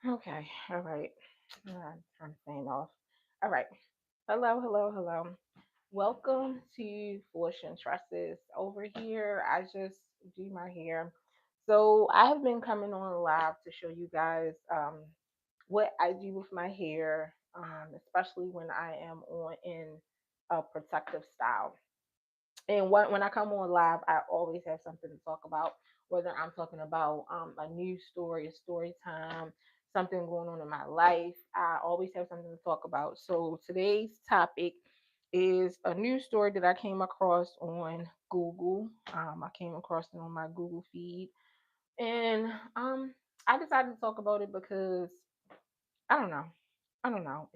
Okay, all right. Turn the fan off. All right. Hello, hello, hello. Welcome to Fortune Tresses. Over here, I just do my hair. So I have been coming on live to show you guys what I do with my hair, especially when I am on in a protective style. And when I come on live, I always have something to talk about. Whether I'm talking about a news story, a story time, something going on in my life, I always have something to talk about. So today's topic is a news story that I came across on Google. I came across it on my Google feed, and I decided to talk about it because I don't know. I don't know.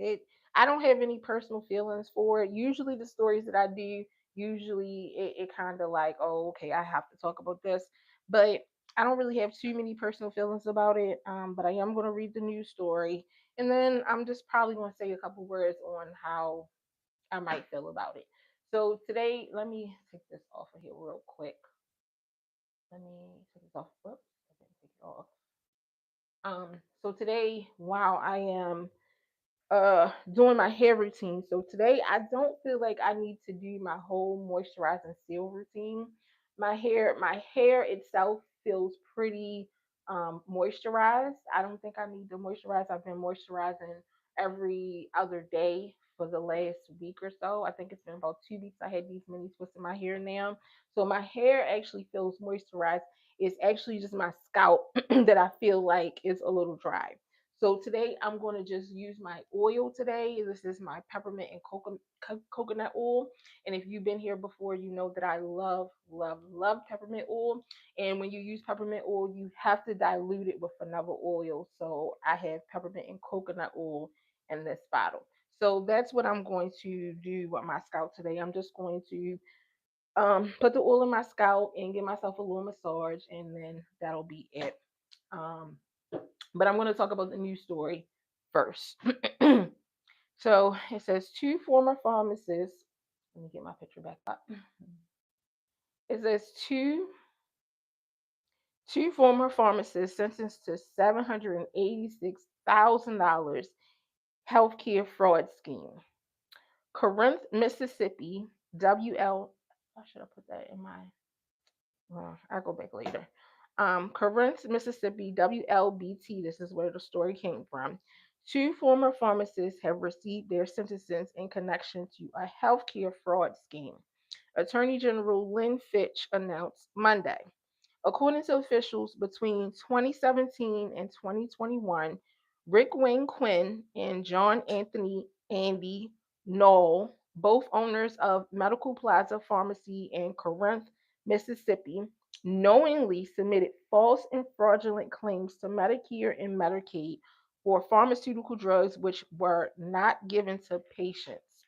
I don't have any personal feelings for it. Usually the stories that I do, usually it kind of like, oh, okay, I have to talk about this. But I don't really have too many personal feelings about it. But I am gonna read the news story, and then I'm just probably gonna say a couple words on how I might feel about it. So today, let me take this off of here real quick. Let me take this off. Whoops, I didn't take it off. So today, while I am doing my hair routine. So today I don't feel like I need to do my whole moisturize and seal routine. My hair itself feels pretty moisturized. I don't think I need to moisturize. I've been moisturizing every other day for the last week or so. I think it's been about 2 weeks. I had these mini twists in my hair now. So my hair actually feels moisturized. It's actually just my scalp that I feel like is a little dry. So today I'm going to just use my oil today. This is my peppermint and coconut oil. And if you've been here before, you know that I love, love, love peppermint oil. And when you use peppermint oil, you have to dilute it with another oil. So I have peppermint and coconut oil in this bottle. So that's what I'm going to do with my scalp today. I'm just going to put the oil in my scalp and give myself a little massage, and then that'll be it. Um, but I'm going to talk about the news story first. So it says two former pharmacists. Let me get my picture back up. It says two former pharmacists sentenced to $786,000 healthcare fraud scheme. Corinth, Mississippi. WL. I should have put that in my. I'll go back later. Corinth, Mississippi, WLBT. This is where the story came from. Two former pharmacists have received their sentences in connection to a healthcare fraud scheme. Attorney General Lynn Fitch announced Monday. According to officials, between 2017 and 2021, Rick Wayne Quinn and John Anthony Andy Knoll, both owners of Medical Plaza Pharmacy in Corinth, Mississippi, knowingly submitted false and fraudulent claims to Medicare and Medicaid for pharmaceutical drugs which were not given to patients.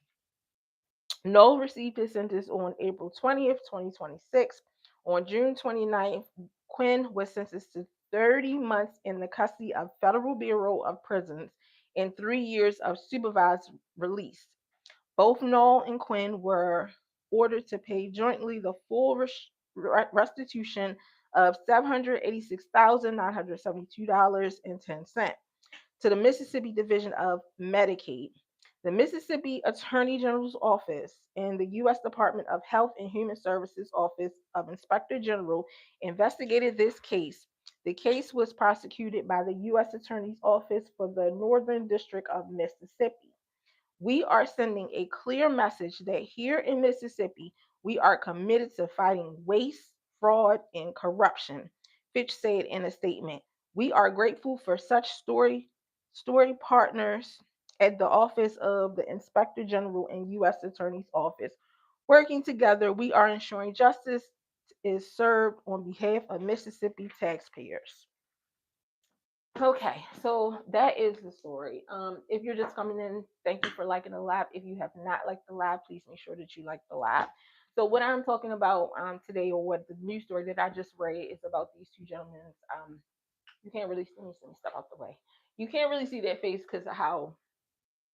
Knoll received his sentence on April 20th, 2026. On June 29th, Quinn was sentenced to 30 months in the custody of Federal Bureau of Prisons and 3 years of supervised release. Both Knoll and Quinn were ordered to pay jointly the full restitution of $786,972.10 to the Mississippi Division of Medicaid. The Mississippi Attorney General's Office and the U.S. Department of Health and Human Services Office of Inspector General investigated this case. The case was prosecuted by the U.S. Attorney's Office for the Northern District of Mississippi. We are sending a clear message that here in Mississippi, we are committed to fighting waste, fraud, and corruption, Fitch said in a statement. We are grateful for such story partners at the Office of the Inspector General and U.S. Attorney's Office. Working together, we are ensuring justice is served on behalf of Mississippi taxpayers. Okay, so that is the story. If you're just coming in, thank you for liking the live. If you have not liked the live, please make sure that you like the live. So what I'm talking about today, or what the news story that I just read, is about these two gentlemen. You can't really see me. Let me step out the way. You can't really see their face because of how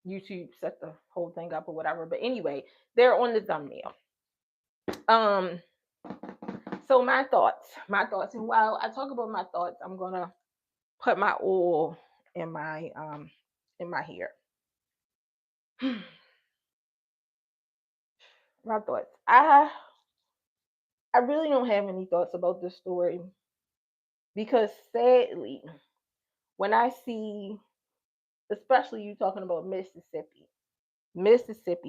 YouTube set the whole thing up or whatever. But anyway, they're on the thumbnail. Um, so my thoughts, and while I talk about my thoughts, I'm gonna put my oil in my hair. My thoughts. I really don't have any thoughts about this story because sadly, when I see, especially you talking about Mississippi,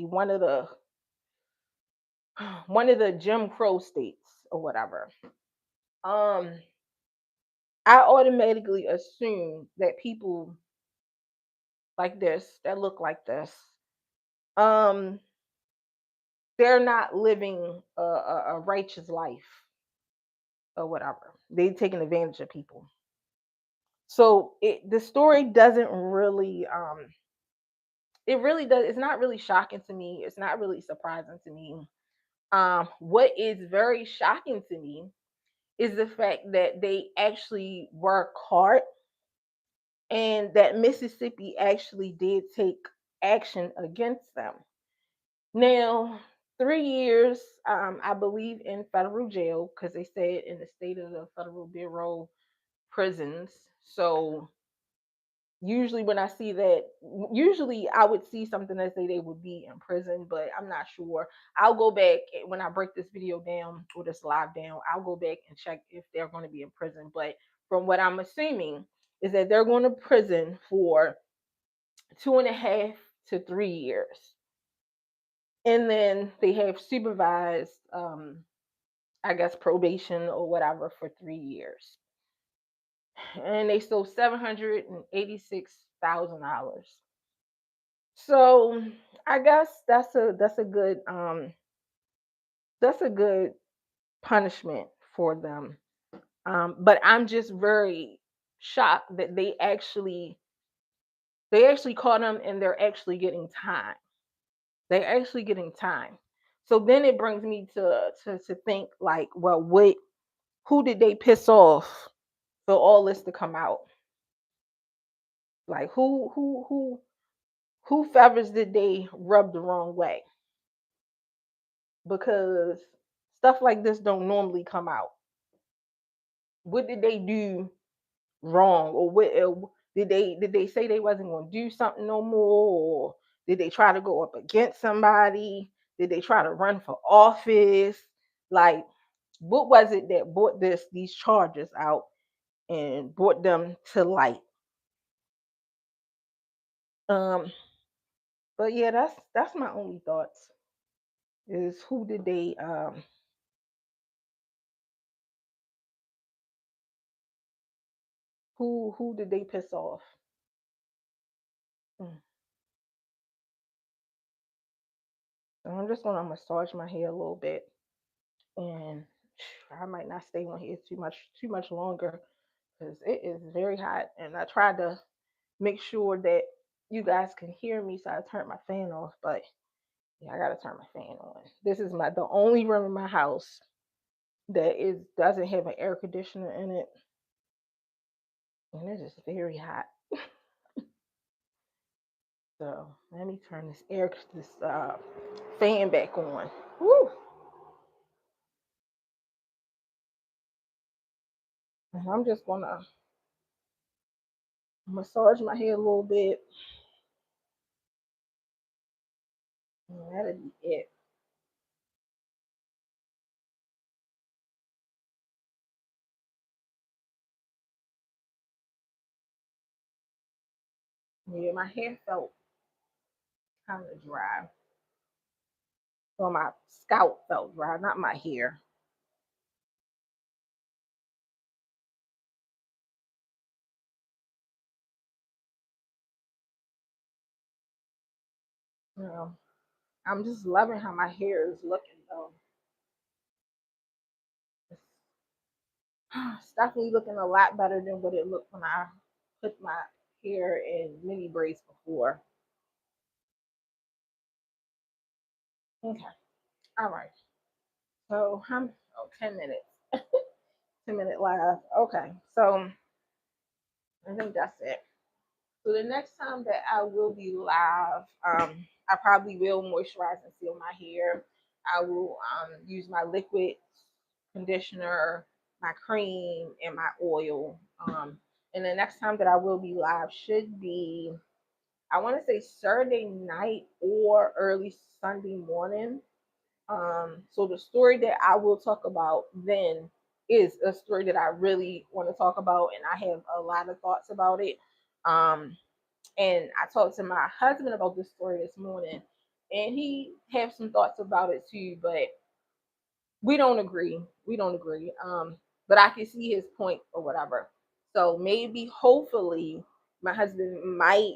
one of the Jim Crow states or whatever. Um, I automatically assume that people like this that look like this, um, they're not living a righteous life or whatever. They taking advantage of people. So the story doesn't really it really does, it's not really shocking to me. It's not really surprising to me. What is very shocking to me is the fact that they actually were caught and that Mississippi actually did take action against them. Now, 3 years, I believe, in federal jail because they said in the state of the Federal Bureau prisons. So usually when I see that, usually I would see something that say they would be in prison, but I'm not sure. I'll go back when I break this video down or this live down. I'll go back and check if they're going to be in prison. But from what I'm assuming is that they're going to prison for 2.5 to 3 years, and then they have supervised, I guess, probation or whatever for 3 years, and they stole $786,000. So I guess that's a good punishment for them. But I'm just very shocked that they actually caught them and they're actually getting time. They're actually getting time. So then it brings me to think like, well, who did they piss off for all this to come out? Like who feathers did they rub the wrong way? Because stuff like this don't normally come out. What did they do wrong, or what did they say they wasn't going to do something no more, or did they try to go up against somebody? Did they try to run for office? Like, what was it that brought these charges out and brought them to light? Um, but yeah, that's my only thoughts. Is who did they piss off? Mm. So I'm just gonna massage my hair a little bit, and I might not stay on here too much longer because it is very hot, and I tried to make sure that you guys can hear me, so I turned my fan off. But yeah, I gotta turn my fan on. This is the only room in my house that is doesn't have an air conditioner in it, and it is very hot. So let me turn this fan back on. Woo! And I'm just gonna massage my hair a little bit, and that'll be it. Yeah, my hair felt kind of dry. Well, my scalp felt dry, not my hair. You know, I'm just loving how my hair is looking though. It's definitely looking a lot better than what it looked when I put my hair in mini braids before. Okay, all right. So I'm 10 minutes, 10 minute live. Okay, so I think that's it. So the next time that I will be live, I probably will moisturize and seal my hair. I will use my liquid conditioner, my cream, and my oil. And the next time that I will be live should be, I want to say Saturday night or early Sunday morning. So the story that I will talk about then is a story that I really want to talk about, and I have a lot of thoughts about it. Um, and I talked to my husband about this story this morning, and he have some thoughts about it too, but we don't agree. We don't agree. But I can see his point or whatever. So maybe, hopefully, my husband might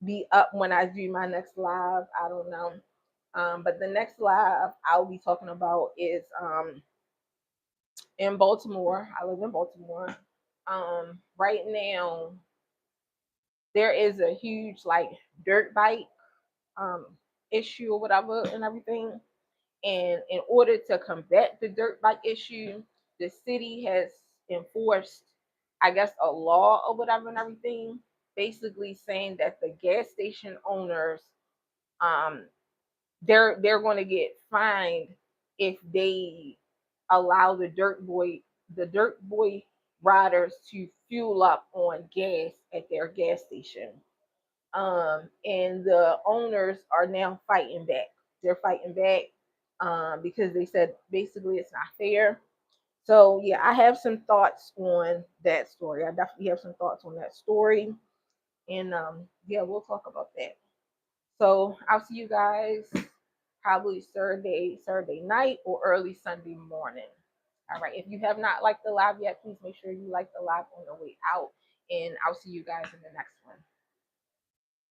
be up when I do my next live. I don't know. But the next live I'll be talking about is in Baltimore. I live in Baltimore. Right now there is a huge like dirt bike um issue or whatever and everything. And in order to combat the dirt bike issue, the city has enforced, I guess, a law or whatever and everything, basically saying that the gas station owners, um, they're going to get fined if they allow the dirt boy riders to fuel up on gas at their gas station. And the owners are now fighting back. They're fighting back because they said basically it's not fair. So yeah, I have some thoughts on that story. I definitely have some thoughts on that story, and yeah, we'll talk about that. So I'll see you guys probably Saturday night or early Sunday morning. All right. If you have not liked the live yet, please make sure you like the live on the way out, and I'll see you guys in the next one.